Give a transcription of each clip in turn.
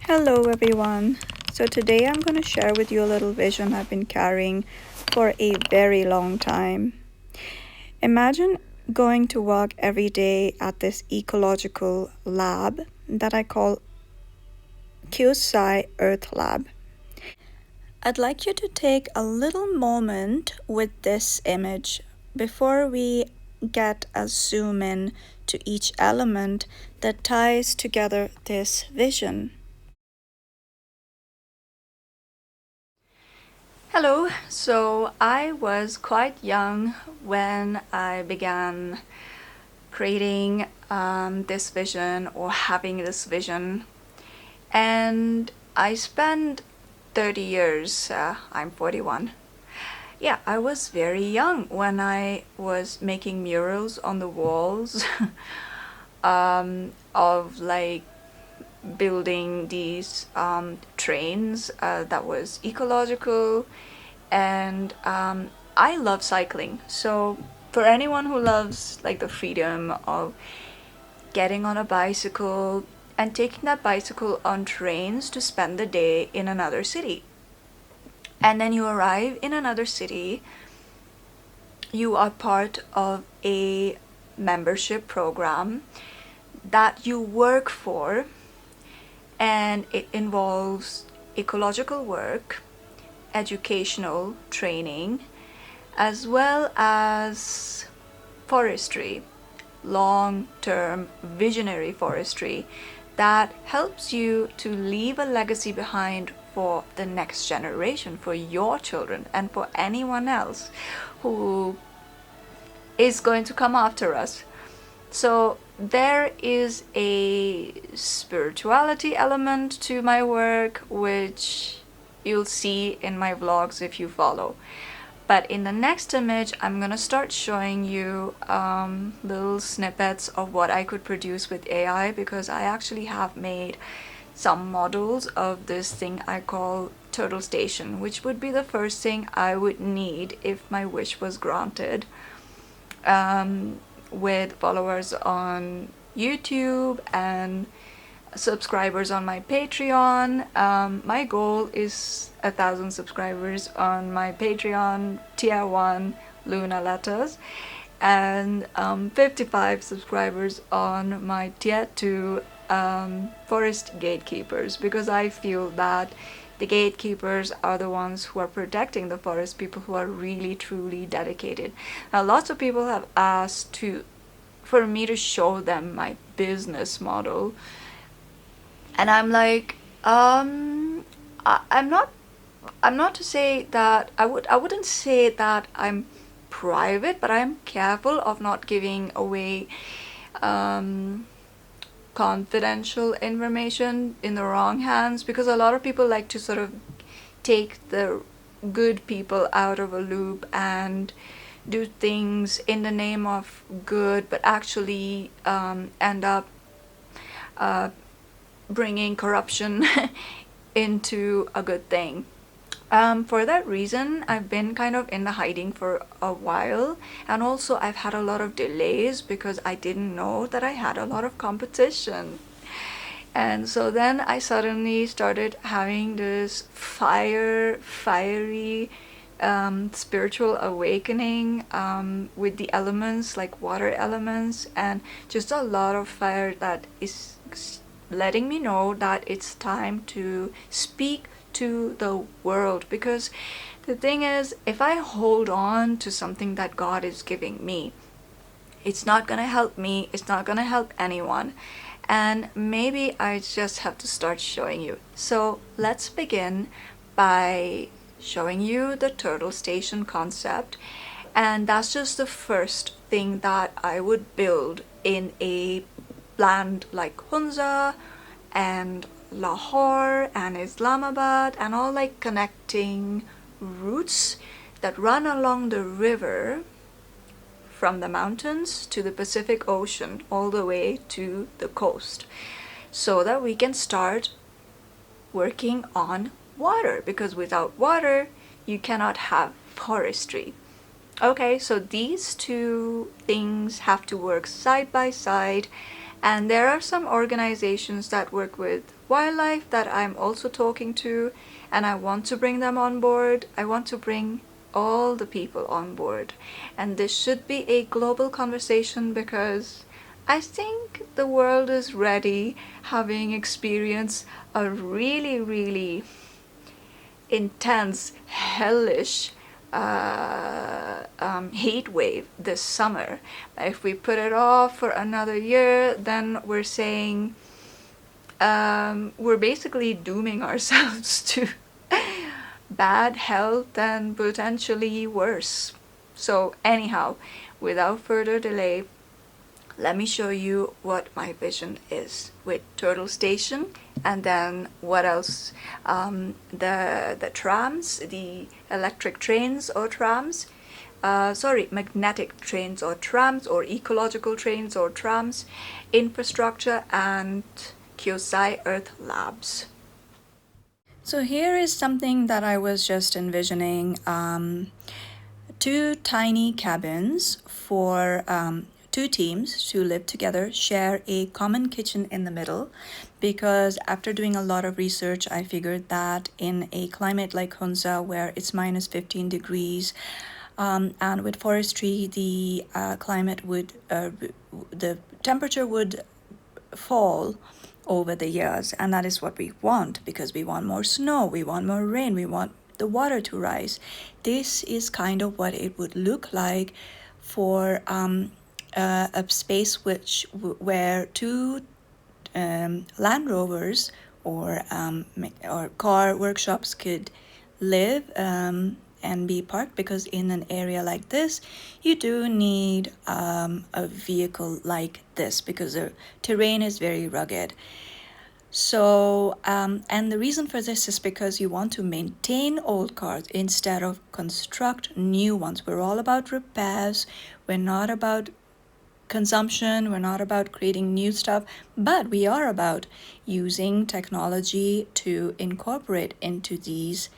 Hello everyone. So today I'm going to share with you a little vision I've been carrying for a very long time. Imagine going to work every day at this ecological lab that I call Kyosei Earth Lab. I'd like you to take a little moment with this image before we get a zoom in to each element that ties together this vision. Hello, so I was quite young when I began creating this vision or having this vision, and I spent 30 years, I'm 41. Yeah, I was very young when I was making murals on the walls of like building these trains that was ecological, and I love cycling. So for anyone who loves like the freedom of getting on a bicycle and taking that bicycle on trains to spend the day in another city, and then you arrive in another city, you are part of a membership program that you work for, and it involves ecological work, educational training, as well as forestry, long-term visionary forestry that helps you to leave a legacy behind for the next generation, for your children, and for anyone else who is going to come after us. So there is a spirituality element to my work, which you'll see in my vlogs if you follow. But in the next image, I'm gonna start showing you little snippets of what I could produce with AI, because I actually have made some models of this thing I call Turtle Station, which would be the first thing I would need if my wish was granted. With followers on YouTube and subscribers on my Patreon. My goal is 1,000 subscribers on my Patreon tier 1 Luna Letters, and 55 subscribers on my tier 2 Forest Gatekeepers, because I feel that the gatekeepers are the ones who are protecting the forest, people who are really truly dedicated. Now lots of people have asked for me to show them my business model, and I'm like, I'm not to say that I wouldn't say that I'm private, but I'm careful of not giving away confidential information in the wrong hands, because a lot of people like to sort of take the good people out of a loop and do things in the name of good, but actually end up bringing corruption into a good thing. For that reason, I've been kind of in the hiding for a while, and also I've had a lot of delays because I didn't know that I had a lot of competition. And so then I suddenly started having this fiery spiritual awakening with the elements, like water elements, and just a lot of fire that is letting me know that it's time to speak to the world. Because the thing is, if I hold on to something that God is giving me, it's not gonna help me, it's not gonna help anyone, and maybe I just have to start showing you. So let's begin by showing you the Turtle Station concept, and that's just the first thing that I would build in a land like Hunza and Lahore and Islamabad, and all like connecting routes that run along the river from the mountains to the Pacific Ocean all the way to the coast, so that we can start working on water, because without water you cannot have forestry. Okay, so these two things have to work side by side, and there are some organizations that work with wildlife that I'm also talking to, and I want to bring them on board. I want to bring all the people on board. And this should be a global conversation because I think the world is ready, having experienced a really, really intense, hellish heat wave this summer. If we put it off for another year, then we're saying we're basically dooming ourselves to bad health and potentially worse. So, anyhow, without further delay, let me show you what my vision is with Turtle Station, and then what else. The trams, the electric trains or trams, magnetic trains or trams, or ecological trains or trams, infrastructure, and Kyosei Earth labs. So here is something that I was just envisioning. Two tiny cabins for two teams to live together, share a common kitchen in the middle, because after doing a lot of research, I figured that in a climate like Hunza, where it's minus 15 degrees, and with forestry, the the temperature would fall over the years, and that is what we want, because we want more snow, we want more rain, we want the water to rise. This is kind of what it would look like for a space where two Land Rovers or car workshops could live and be parked, because in an area like this you do need a vehicle like this because the terrain is very rugged. So and the reason for this is because you want to maintain old cars instead of construct new ones. We're all about repairs. We're not about consumption, we're not about creating new stuff, but we are about using technology to incorporate into these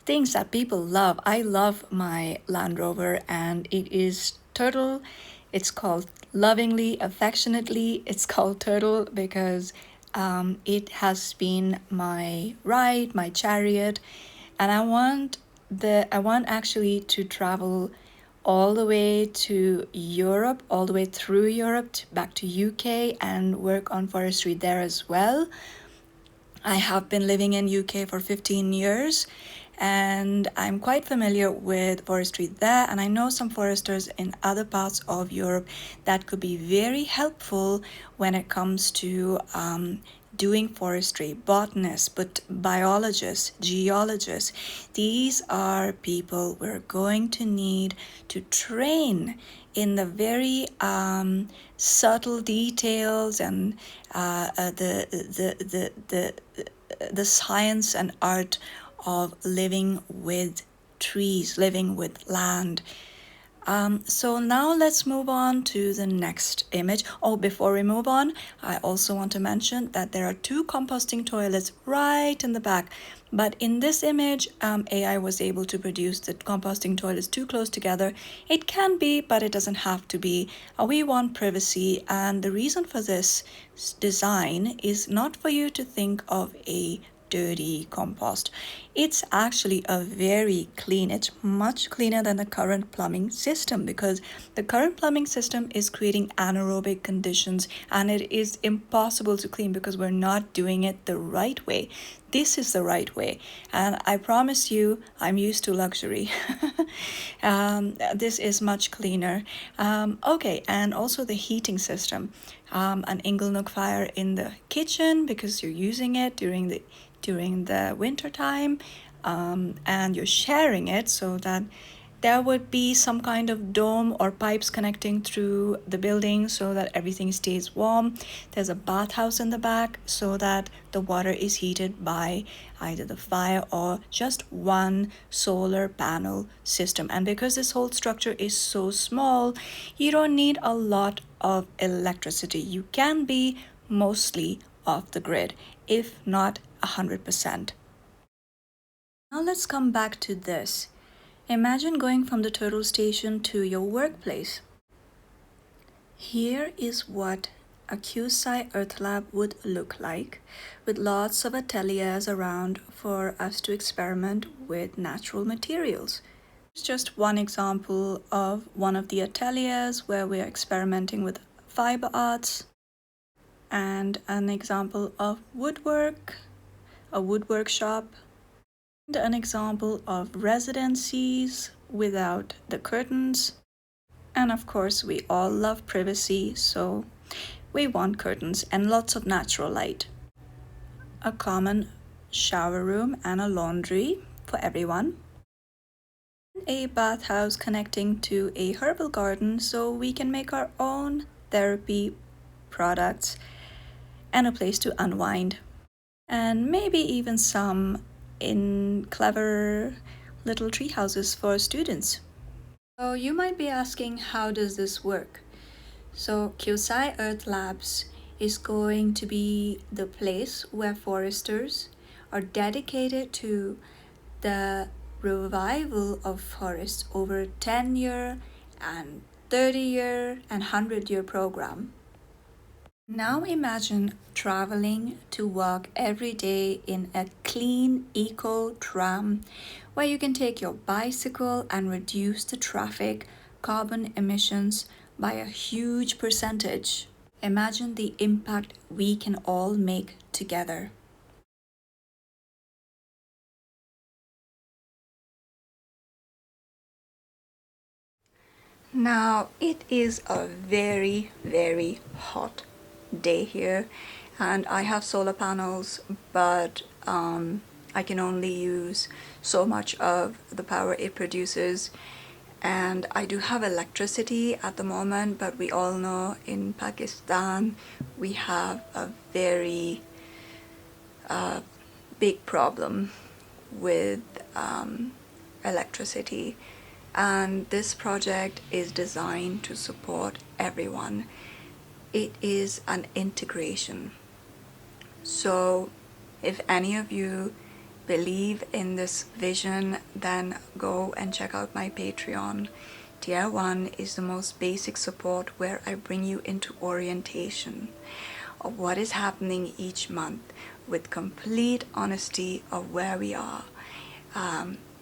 things that people love. I love my Land Rover, and it is Turtle. It's called lovingly, affectionately, it's called Turtle because it has been my ride, my chariot, and I want actually to travel all the way to Europe, all the way through Europe, back to UK, and work on forestry there as well. I have been living in UK for 15 years, and I'm quite familiar with forestry there, and I know some foresters in other parts of Europe that could be very helpful when it comes to doing forestry. Botanists, but biologists, geologists, these are people we're going to need to train in the very subtle details and the science and art of living with trees, living with land. So now let's move on to the next image. Oh, before we move on, I also want to mention that there are two composting toilets right in the back. But in this image, AI was able to produce the composting toilets too close together. It can be, but it doesn't have to be. We want privacy, and the reason for this design is not for you to think of a dirty compost. It's actually a very clean, it's much cleaner than the current plumbing system, because the current plumbing system is creating anaerobic conditions, and it is impossible to clean because we're not doing it the right way. This is the right way, and I promise you, I'm used to luxury. This is much cleaner. Okay, and also the heating system. An Inglenook fire in the kitchen because you're using it during the winter time, and you're sharing it, so that there would be some kind of dome or pipes connecting through the building so that everything stays warm. There's a bathhouse in the back so that the water is heated by either the fire or just one solar panel system. And because this whole structure is so small, you don't need a lot of electricity. You can be mostly off the grid, if not 100%. Now let's come back to this. Imagine going from the turtle station to your workplace. Here is what a Kyosei Earth lab would look like, with lots of ateliers around for us to experiment with natural materials. It's just one example of one of the ateliers where we're experimenting with fiber arts, and an example of woodwork, a woodwork shop, and an example of residencies without the curtains. And of course, we all love privacy, so we want curtains and lots of natural light. A common shower room and a laundry for everyone. A bathhouse connecting to a herbal garden so we can make our own therapy products, and a place to unwind. And maybe even some in clever little tree houses for students. So you might be asking, how does this work? So Kyosei Earth Labs is going to be the place where foresters are dedicated to the revival of forests over 10-year and 30-year and 100-year program. Now imagine traveling to work every day in a clean eco tram where you can take your bicycle and reduce the traffic carbon emissions by a huge percentage. Imagine the impact we can all make together. Now it is a very, very hot day here, and I have solar panels, but I can only use so much of the power it produces. And I do have electricity at the moment, but we all know in Pakistan we have a very big problem with electricity. And this project is designed to support everyone. It is an integration. So if any of you believe in this vision, then go and check out my Patreon. Tier 1 is the most basic support where I bring you into orientation of what is happening each month with complete honesty of where we are.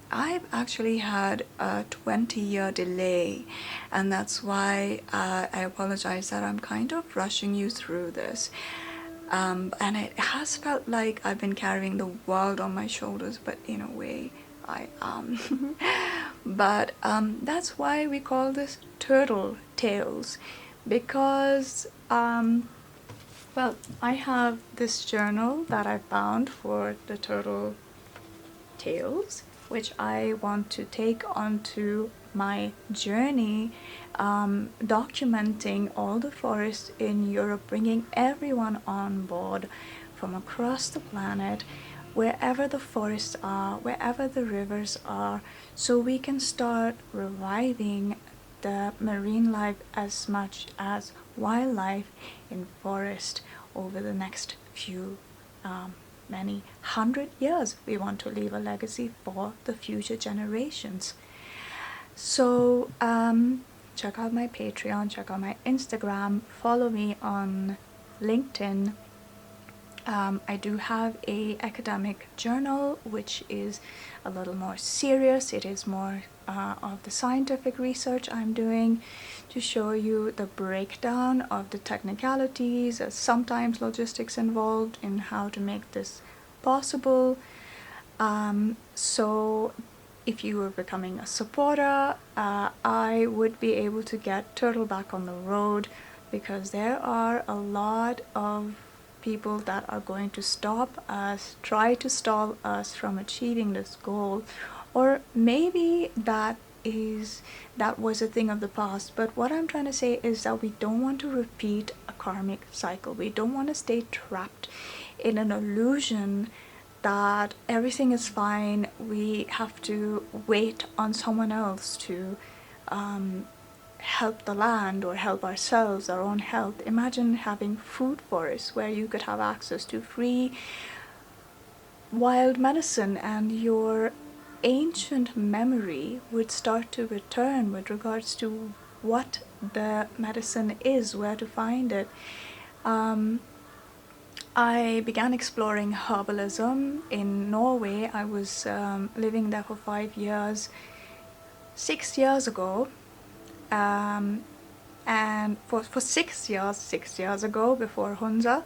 I've actually had a 20-year delay, and that's why I apologize that I'm kind of rushing you through this. And it has felt like I've been carrying the world on my shoulders, but in a way I am. But that's why we call this Turtle Tales, because well, I have this journal that I found for the turtle tales, which I want to take onto my journey, documenting all the forests in Europe, bringing everyone on board from across the planet, wherever the forests are, wherever the rivers are, so we can start reviving the marine life as much as wildlife in forest over the next few many 100 years. We want to leave a legacy for the future generations. So check out my Patreon, check out my Instagram, follow me on LinkedIn. I do have a academic journal which is a little more serious. It is more of the scientific research I'm doing to show you the breakdown of the technicalities, sometimes logistics involved in how to make this possible. So if you were becoming a supporter, I would be able to get Turtle back on the road, because there are a lot of people that are going to stop us, try to stop us from achieving this goal. Or maybe that was a thing of the past, but what I'm trying to say is that we don't want to repeat a karmic cycle. We don't want to stay trapped in an illusion that everything is fine. We have to wait on someone else to help the land or help ourselves, our own health. Imagine having food forests where you could have access to free wild medicine, and your ancient memory would start to return with regards to what the medicine is, where to find it. I began exploring herbalism in Norway. I was living there for 5 years. 6 years ago, and for 6 years ago, before Hunza,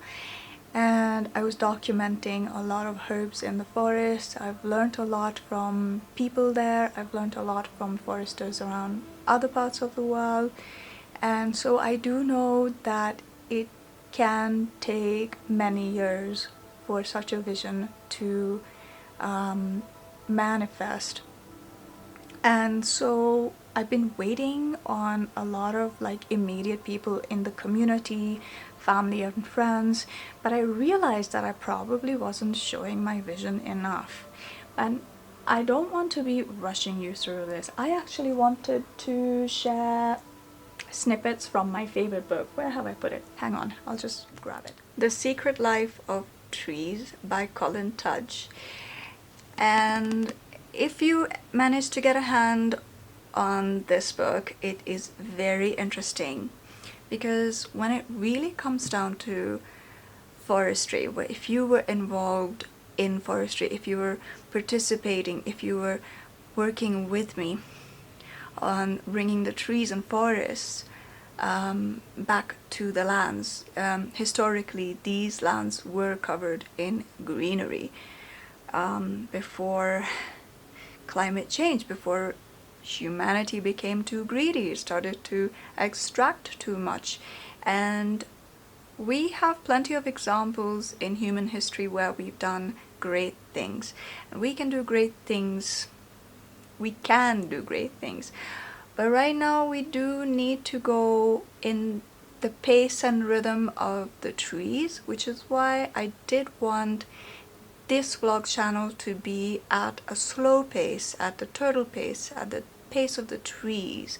and I was documenting a lot of herbs in the forest. I've learned a lot from people there. I've learned a lot from foresters around other parts of the world, and so I do know that it can take many years for such a vision to manifest. And so I've been waiting on a lot of like immediate people in the community, family and friends, but I realized that I probably wasn't showing my vision enough. And I don't want to be rushing you through this. I actually wanted to share snippets from my favorite book. Where have I put it? Hang on, I'll just grab it. The Secret Life of Trees by Colin Tudge. And if you manage to get a hand on this book, it is very interesting, because when it really comes down to forestry, if you were involved in forestry, if you were participating, if you were working with me on bringing the trees and forests back to the lands. Historically, these lands were covered in greenery before climate change, before humanity became too greedy, started to extract too much. And we have plenty of examples in human history where we've done great things. And we can do great things. But right now we do need to go in the pace and rhythm of the trees, which is why I did want this vlog channel to be at a slow pace, at the turtle pace, at the pace of the trees,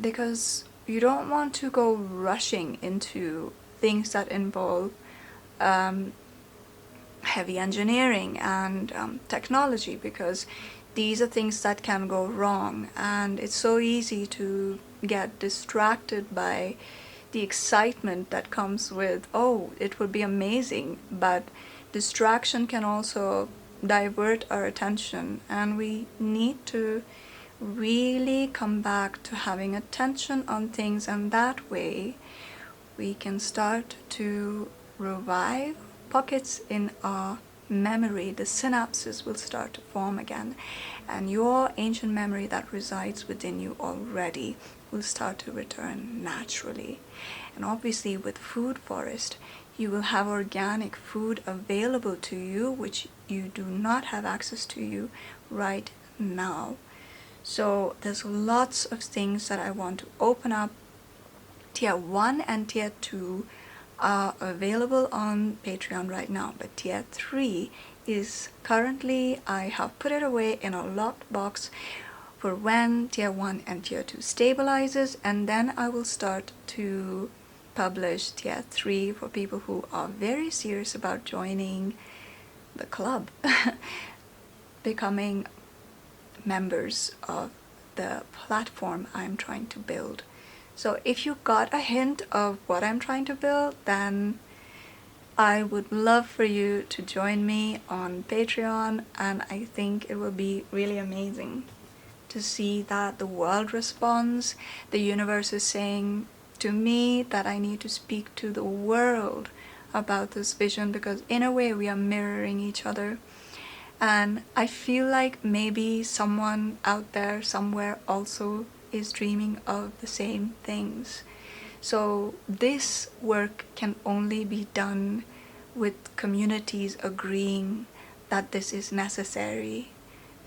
because you don't want to go rushing into things that involve heavy engineering and technology, because these are things that can go wrong, and it's so easy to get distracted by the excitement that comes with, oh, it would be amazing, but distraction can also divert our attention, and we need to really come back to having attention on things, and that way we can start to revive pockets in our memory. The synapses will start to form again, and your ancient memory that resides within you already will start to return naturally. And obviously with food forest, you will have organic food available to you, which you do not have access to you right now. So there's lots of things that I want to open up. Tier 1 and Tier 2 are available on Patreon right now, but Tier 3 is currently, I have put it away in a locked box for when Tier 1 and Tier 2 stabilizes, and then I will start to publish Tier 3 for people who are very serious about joining the club, becoming members of the platform I'm trying to build. So if you got a hint of what I'm trying to build, then I would love for you to join me on Patreon, and I think it will be really amazing to see that the world responds. The universe is saying to me that I need to speak to the world about this vision, because in a way we are mirroring each other. And I feel like maybe someone out there somewhere also is dreaming of the same things. So this work can only be done with communities agreeing that this is necessary.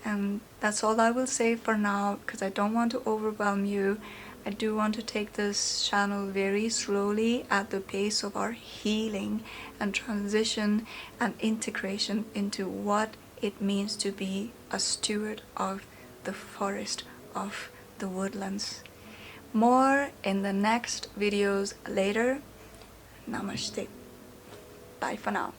And that's all I will say for now, because I don't want to overwhelm you. I do want to take this channel very slowly at the pace of our healing and transition and integration into what it means to be a steward of the forest, of the woodlands. More in the next videos later. Namaste. Bye for now.